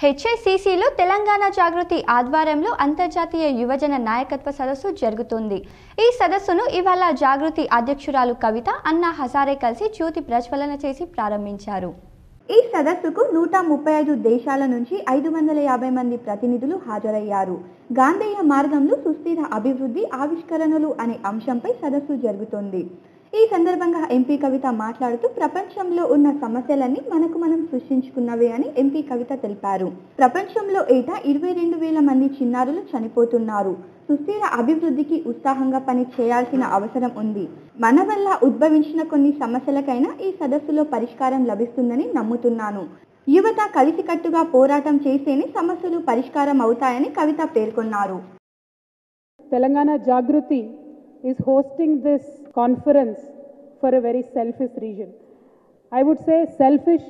హెచ్ఐసిసిలో తెలంగాణ జాగృతి ఆధ్వర్యంలో అంతర్జాతీయ యువజన నాయకత్వ సదస్సు జరుగుతుంది. ఈ సదస్సును ఇవాళ జాగృతి అధ్యక్షురాలు కవిత, అన్నా హజారే కలిసి జ్యోతి ప్రజ్వలన చేసి ప్రారంభించారు. ఈ సదస్సుకు 135 దేశాల నుంచి 550 మంది ప్రతినిధులు హాజరయ్యారు. గాంధేయ మార్గంలో సుస్థిర అభివృద్ధి ఆవిష్కరణలు అనే అంశంపై సదస్సు జరుగుతోంది. ఈ సందర్భంగా ఎంపీ కవిత మాట్లాడుతూ ప్రపంచంలో ఉన్న సమస్యలన్నీ మనకు మనం సృష్టించుకున్నవే అని ఎంపీ కవిత తెలిపారు. ప్రపంచంలో ఏటా 22,000 మంది చిన్నారులు చనిపోతున్నారు. సుస్థిర అభివృద్ధికి ఉత్సాహంగా పని చేయాల్సిన అవసరం ఉంది. మన వల్ల ఉద్భవించిన కొన్ని సమస్యలకైనా ఈ సదస్సులో పరిష్కారం లభిస్తుందని నమ్ముతున్నాను. యువత కలిసికట్టుగా పోరాటం చేస్తేనే సమస్యలు పరిష్కారం అవుతాయని కవిత పేర్కొన్నారు. తెలంగాణ జాగృతి is hosting this conference for a very selfish reason. I would say selfish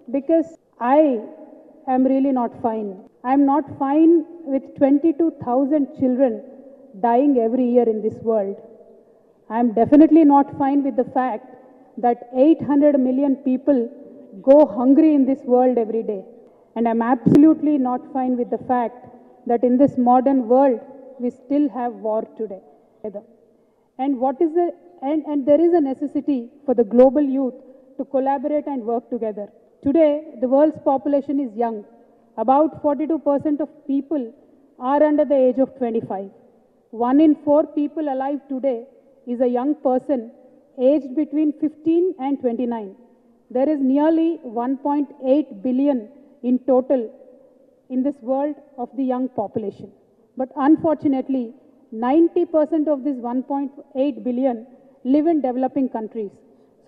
because I am really not fine. I am not fine with 22,000 children dying every year in this world. I am definitely not fine with the fact that 800 million people go hungry in this world every day. And I am absolutely not fine with the fact that in this modern world we still have war today. And there is a necessity for the global youth to collaborate and work together. Today, the world's population is young. About 42% of people are under the age of 25. 1 in 4 people alive today is a young person aged between 15 and 29. There is nearly 1.8 billion in total in this world of the young population. But unfortunately, 90% of this 1.8 billion live in developing countries.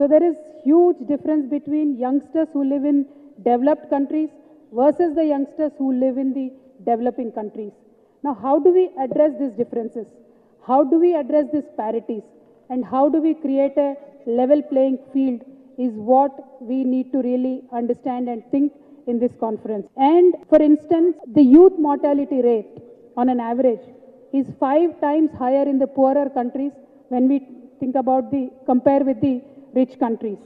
So there is huge difference between youngsters who live in developed countries versus the youngsters who live in the developing countries. Now, how do we address these differences? How do we address these parities? And how do we create a level playing field is what we need to really understand and think in this conference. And for instance, the youth mortality rate on an average is 5 times higher in the poorer countries when we think about compare with the rich countries.